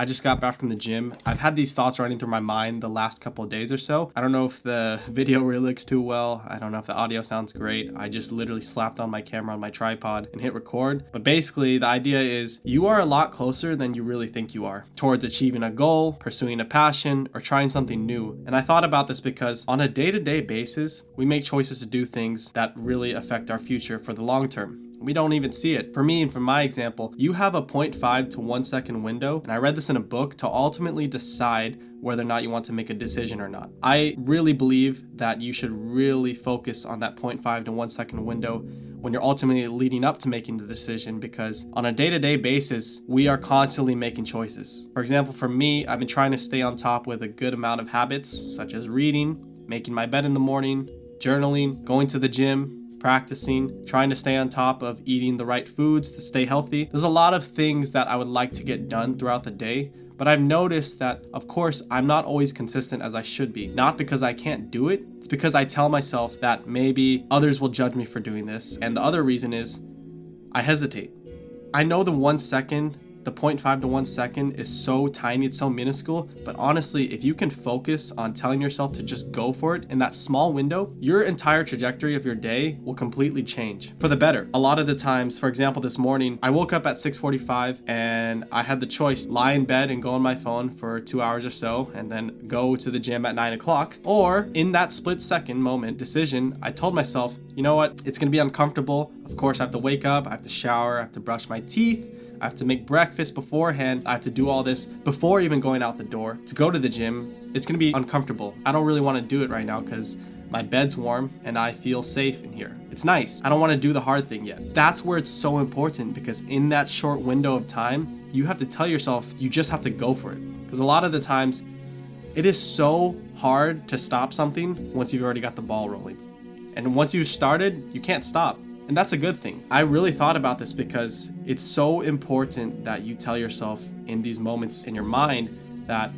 I just got back from the gym. I've had these thoughts running through my mind the last couple of days or so. I don't know if the video really looks too well. I don't know if the audio sounds great. I just literally slapped on my camera on my tripod and hit record. But basically, the idea is you are a lot closer than you really think you are towards achieving a goal, pursuing a passion, or trying something new. And I thought about this because on a day-to-day basis, we make choices to do things that really affect our future for the long term. We don't even see it. For me and for my example, you have a 0.5 to 1 second window, and I read this in a book, to ultimately decide whether or not you want to make a decision or not. I really believe that you should really focus on that 0.5 to 1 second window when you're ultimately leading up to making the decision, because on a day-to-day basis, we are constantly making choices. For example, for me, I've been trying to stay on top with a good amount of habits, such as reading, making my bed in the morning, journaling, going to the gym, practicing, trying to stay on top of eating the right foods to stay healthy. There's a lot of things that I would like to get done throughout the day, but I've noticed that, of course, I'm not always consistent as I should be. Not because I can't do it, it's because I tell myself that maybe others will judge me for doing this. And the other reason is I hesitate. I know the 1 second, the 0.5 to 1 second is so tiny, it's so minuscule, but honestly, if you can focus on telling yourself to just go for it in that small window, your entire trajectory of your day will completely change for the better. A lot of the times, for example, this morning, I woke up at 6:45 and I had the choice, lie in bed and go on my phone for 2 hours or so, and then go to the gym at 9 o'clock. Or in that split second moment decision, I told myself, you know what, it's gonna be uncomfortable. Of course, I have to wake up, I have to shower, I have to brush my teeth, I have to make breakfast beforehand. I have to do all this before even going out the door to go to the gym. It's gonna be uncomfortable. I don't really want to do it right now because my bed's warm and I feel safe in here. It's nice. I don't want to do the hard thing yet. That's where it's so important, because in that short window of time, you have to tell yourself you just have to go for it. Because a lot of the times, it is so hard to stop something once you've already got the ball rolling. And once you've started, you can't stop. And that's a good thing. I really thought about this because it's so important that you tell yourself in these moments in your mind that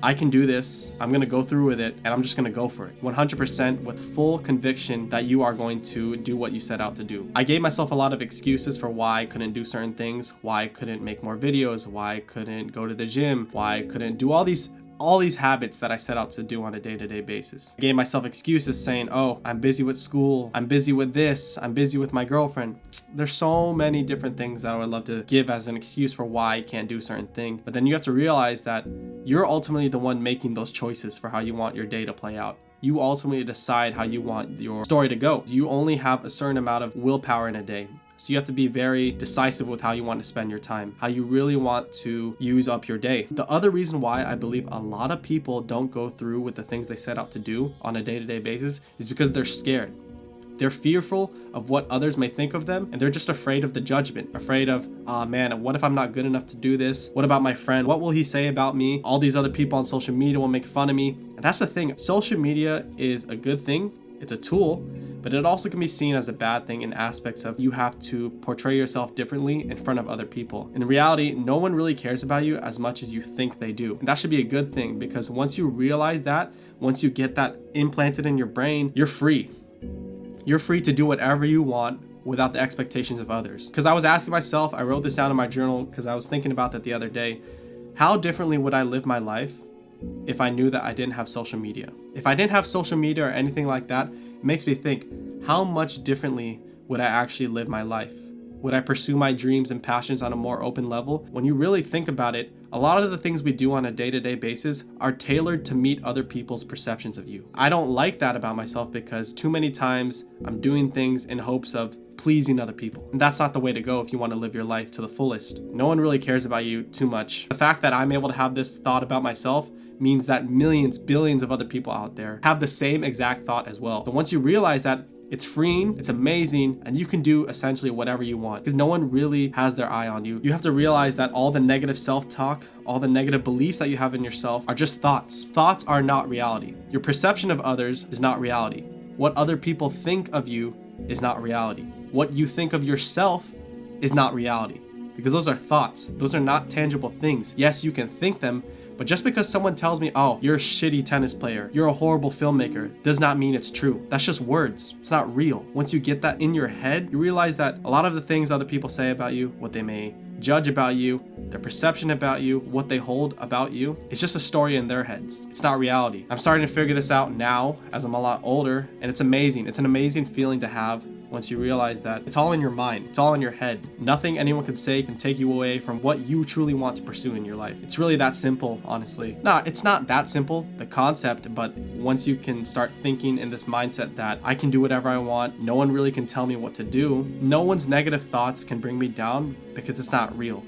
I can do this, I'm gonna go through with it, and I'm just gonna go for it. 100% with full conviction that you are going to do what you set out to do. I gave myself a lot of excuses for why I couldn't do certain things, why I couldn't make more videos, why I couldn't go to the gym, why I couldn't do all these habits that I set out to do on a day-to-day basis. I gave myself excuses saying, oh, I'm busy with school, I'm busy with this, I'm busy with my girlfriend. There's so many different things that I would love to give as an excuse for why I can't do a certain thing. But then you have to realize that you're ultimately the one making those choices for how you want your day to play out. You ultimately decide how you want your story to go. You only have a certain amount of willpower in a day. So you have to be very decisive with how you want to spend your time, how you really want to use up your day. The other reason why I believe a lot of people don't go through with the things they set out to do on a day-to-day basis is because they're scared. They're fearful of what others may think of them, and they're just afraid of the judgment, afraid of, oh man, what if I'm not good enough to do this? What about my friend? What will he say about me? All these other people on social media will make fun of me. And that's the thing. Social media is a good thing. It's a tool, but it also can be seen as a bad thing in aspects of you have to portray yourself differently in front of other people. In reality, no one really cares about you as much as you think they do. And that should be a good thing, because once you realize that, once you get that implanted in your brain, you're free. You're free to do whatever you want without the expectations of others. Because I was asking myself, I wrote this down in my journal because I was thinking about that the other day. How differently would I live my life if I knew that I didn't have social media? If I didn't have social media or anything like that, it makes me think, how much differently would I actually live my life? Would I pursue my dreams and passions on a more open level? When you really think about it, a lot of the things we do on a day-to-day basis are tailored to meet other people's perceptions of you. I don't like that about myself because too many times I'm doing things in hopes of pleasing other people. And that's not the way to go if you want to live your life to the fullest. No one really cares about you too much. The fact that I'm able to have this thought about myself means that millions, billions of other people out there have the same exact thought as well. So once you realize that, it's freeing, it's amazing, and you can do essentially whatever you want because no one really has their eye on you. You have to realize that all the negative self-talk, all the negative beliefs that you have in yourself are just thoughts. Thoughts are not reality. Your perception of others is not reality. What other people think of you is not reality. What you think of yourself is not reality, because those are thoughts. Those are not tangible things. Yes, you can think them, but just because someone tells me, oh, you're a shitty tennis player, you're a horrible filmmaker, does not mean it's true. That's just words. It's not real. Once you get that in your head, you realize that a lot of the things other people say about you, what they may judge about you, their perception about you, what they hold about you, it's just a story in their heads. It's not reality. I'm starting to figure this out now as I'm a lot older, and it's amazing. It's an amazing feeling to have once you realize that it's all in your mind, it's all in your head. Nothing anyone can say can take you away from what you truly want to pursue in your life. It's really that simple, honestly. No, it's not that simple, the concept, but once you can start thinking in this mindset that I can do whatever I want, no one really can tell me what to do, no one's negative thoughts can bring me down because it's not real.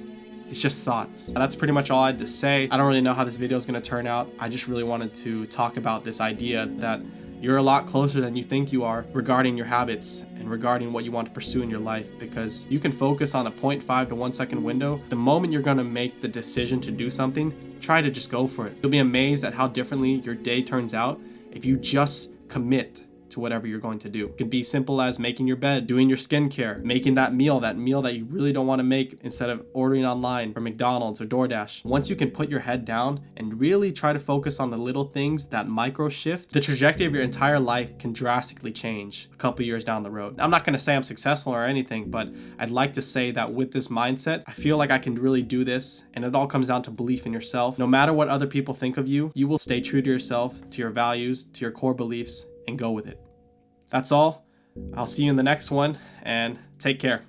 It's just thoughts. That's pretty much all I had to say. I don't really know how this video is going to turn out. I just really wanted to talk about this idea that you're a lot closer than you think you are regarding your habits and regarding what you want to pursue in your life, because you can focus on a 0.5 to 1 second window. The moment you're going to make the decision to do something, try to just go for it. You'll be amazed at how differently your day turns out if you just commit to whatever you're going to do. It can be simple as making your bed, doing your skincare, making that meal that you really don't want to make instead of ordering online from McDonald's or DoorDash. Once you can put your head down and really try to focus on the little things, that micro shift, the trajectory of your entire life can drastically change a couple years down the road. I'm not going to say I'm successful or anything, but I'd like to say that with this mindset, I feel like I can really do this, and it all comes down to belief in yourself. No matter what other people think of you, you will stay true to yourself, to your values, to your core beliefs, and go with it. That's all. I'll see you in the next one, and take care.